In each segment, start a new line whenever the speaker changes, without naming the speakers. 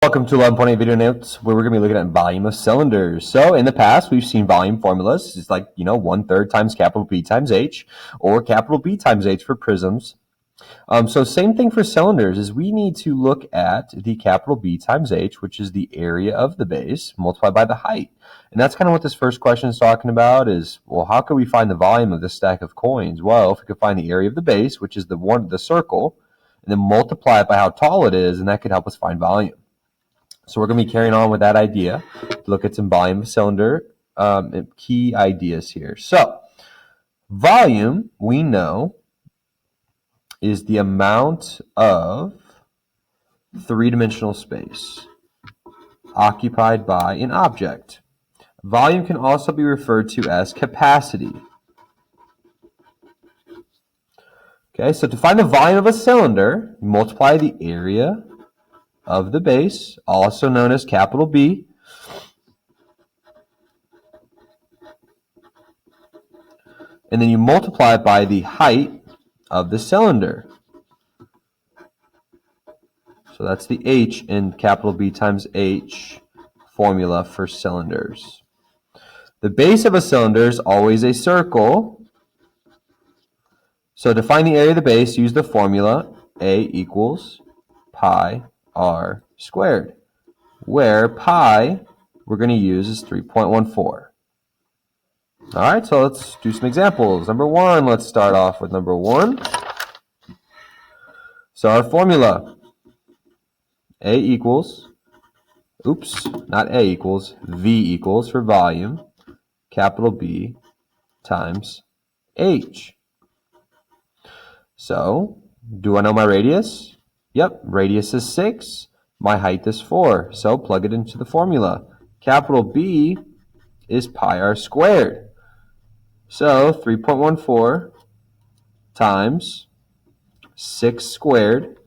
Welcome to 11.8 Video Notes, where we're going to be looking at volume of cylinders. So in the past, we've seen volume formulas. It's like, 1/3 times capital B times H, or capital B times H for prisms. So same thing for cylinders, is we need to look at the capital B times H, which is the area of the base, multiplied by the height. And that's kind of what this first question is talking about is, well, how can we find the volume of this stack of coins? Well, if we could find the area of the base, which is the circle, and then multiply it by how tall it is, and that could help us find volume. So we're going to be carrying on with that idea to look at some volume of cylinder key ideas here. So volume, we know, is the amount of three-dimensional space occupied by an object. Volume can also be referred to as capacity. Okay, so to find the volume of a cylinder, multiply the area of the base, also known as capital B, and then you multiply it by the height of the cylinder. So that's the H in capital B times H formula for cylinders. The base of a cylinder is always a circle. So to find the area of the base, use the formula A equals pi r squared, where pi we're going to use is 3.14. All right, so let's do some examples. Number one, let's start off with number one. So our formula, A equals, not A equals, V equals for volume, capital B times H. So, do I know my radius? Yep, radius is 6. My height is 4. So plug it into the formula. Capital B is pi r squared. So 3.14 times 6 squared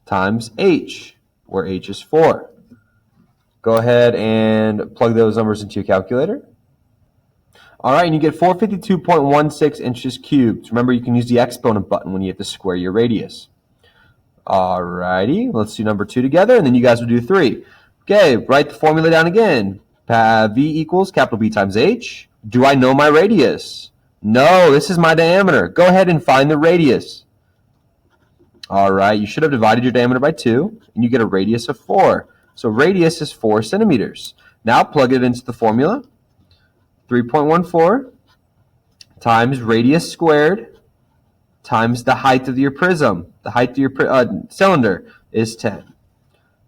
times H, where H is 4. Go ahead and plug those numbers into your calculator. All right, and you get 452.16 inches cubed. Remember, you can use the exponent button when you have to square your radius. Alrighty, let's do number two together, and then you guys will do three. Okay, write the formula down again. V equals capital B times H. Do I know my radius? No, this is my diameter. Go ahead and find the radius. Alright, you should have divided your diameter by 2, and you get a radius of 4. So radius is 4 centimeters. Now plug it into the formula. 3.14 times radius squared times the height of your prism. The height of your cylinder is 10.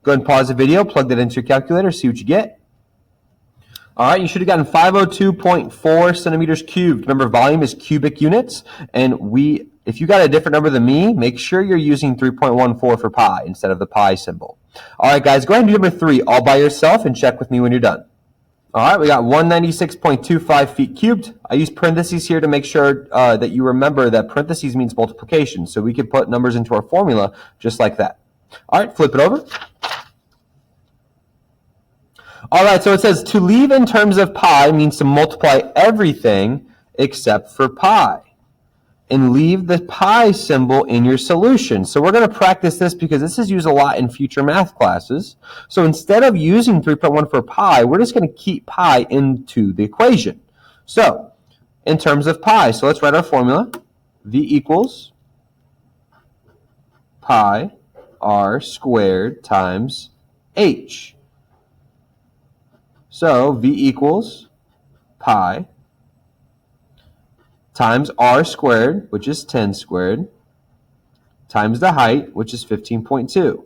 Go ahead and pause the video, plug that into your calculator, see what you get. All right, you should have gotten 502.4 centimeters cubed. Remember, volume is cubic units, and if you got a different number than me, make sure you're using 3.14 for pi instead of the pi symbol. All right, guys, go ahead and do number three all by yourself and check with me when you're done. All right, we got 196.25 feet cubed. I use parentheses here to make sure that you remember that parentheses means multiplication. So we could put numbers into our formula just like that. All right, flip it over. All right, so it says to leave in terms of pi means to multiply everything except for pi, and leave the pi symbol in your solution. So we're going to practice this because this is used a lot in future math classes. So instead of using 3.1 for pi, we're just going to keep pi into the equation. So in terms of pi, so let's write our formula. V equals pi r squared times H. So V equals pi times r squared, which is 10 squared, times the height, which is 15.2.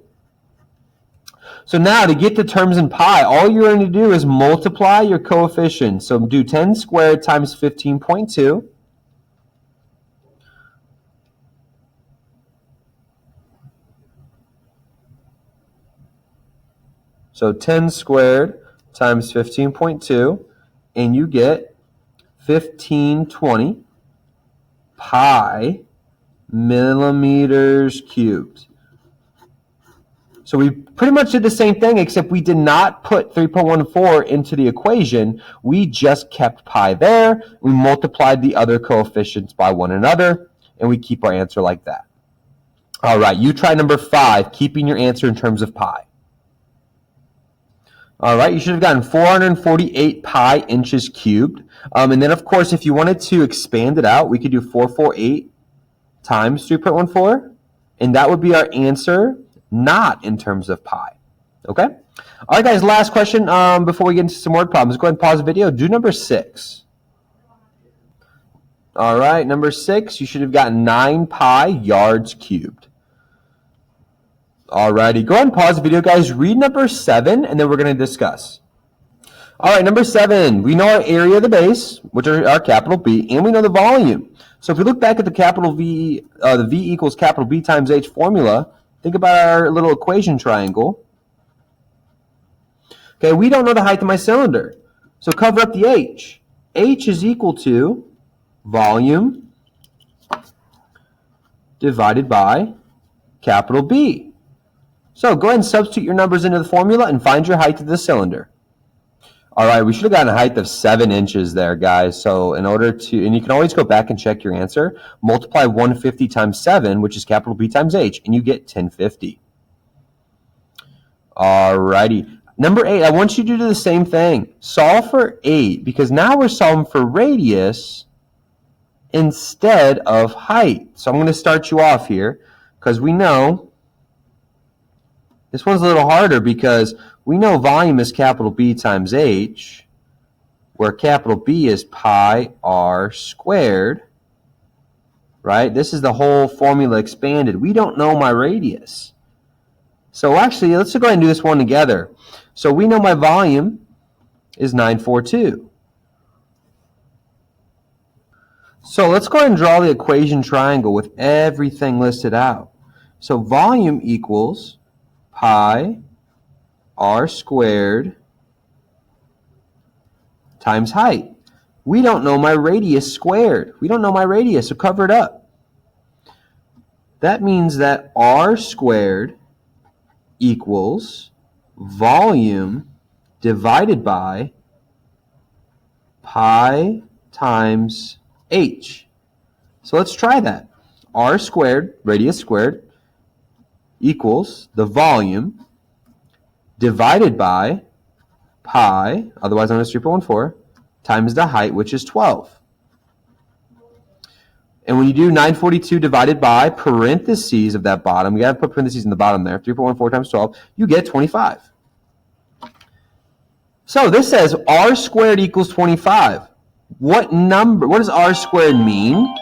So now to get the terms in pi, all you're going to do is multiply your coefficients. So do 10 squared times 15.2. So 10 squared times 15.2, and you get 1520 pi millimeters cubed. So we pretty much did the same thing, except we did not put 3.14 into the equation. We just kept pi there. We multiplied the other coefficients by one another, and we keep our answer like that. All right, you try number 5, keeping your answer in terms of pi. All right, you should have gotten 448 pi inches cubed. And then, of course, if you wanted to expand it out, we could do 448 times 3.14, and that would be our answer, not in terms of pi. Okay? All right, guys, last question before we get into some word problems. Go ahead and pause the video. Do number 6. All right, number 6, you should have gotten 9 pi yards cubed. All righty, go ahead and pause the video, guys. Read number 7, and then we're going to discuss. All right, number 7, we know our area of the base, which are our capital B, and we know the volume. So if we look back at the capital V, the V equals capital B times H formula, think about our little equation triangle. Okay, we don't know the height of my cylinder, so cover up the H. H is equal to volume divided by capital B. So go ahead and substitute your numbers into the formula and find your height of the cylinder. All right, we should have gotten a height of 7 inches there, guys. So in order to, and you can always go back and check your answer, multiply 150 times 7, which is capital B times H, and you get 1050. All righty. Number 8, I want you to do the same thing. Solve for 8, because now we're solving for radius instead of height. So I'm going to start you off here, because we know this one's a little harder because we know volume is capital B times H, where capital B is pi r squared, right? This is the whole formula expanded. We don't know my radius. So actually, let's go ahead and do this one together. So we know my volume is 942. So let's go ahead and draw the equation triangle with everything listed out. So volume equals pi r squared times height. We don't know my radius squared. We don't know my radius, so cover it up. That means that r squared equals volume divided by pi times h. So let's try that. R squared, radius squared, equals the volume divided by pi, otherwise known as 3.14, times the height, which is 12. And when you do 942 divided by parentheses of that bottom, you got to put parentheses in the bottom there, 3.14 times 12, you get 25. So this says r squared equals 25. What does r squared mean?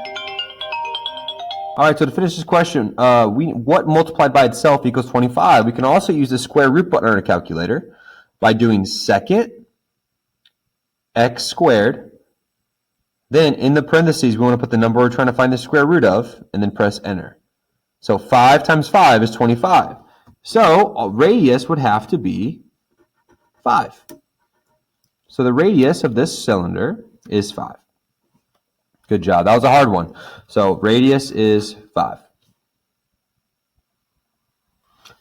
All right, so to finish this question, what multiplied by itself equals 25? We can also use the square root button on our calculator by doing second x squared. Then in the parentheses, we want to put the number we're trying to find the square root of, and then press enter. So 5 times 5 is 25. So a radius would have to be 5. So the radius of this cylinder is 5. Good job. That was a hard one. So radius is 5.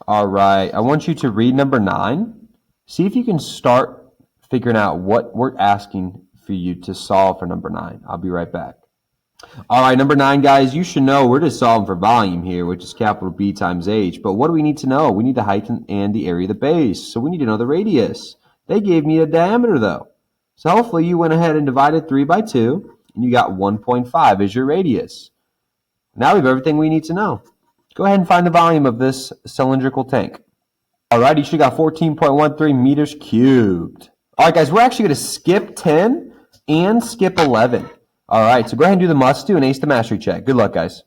All right. I want you to read number 9. See if you can start figuring out what we're asking for you to solve for number 9. I'll be right back. All right, number 9, guys, you should know we're just solving for volume here, which is capital B times H. But what do we need to know? We need the height and the area of the base. So we need to know the radius. They gave me a diameter, though. So hopefully you went ahead and divided 3 by 2. And you got 1.5 as your radius. Now we have everything we need to know. Go ahead and find the volume of this cylindrical tank. All right, you should have got 14.13 meters cubed. All right, guys, we're actually going to skip 10 and skip 11. All right, so go ahead and do the must do and ace the mastery check. Good luck, guys.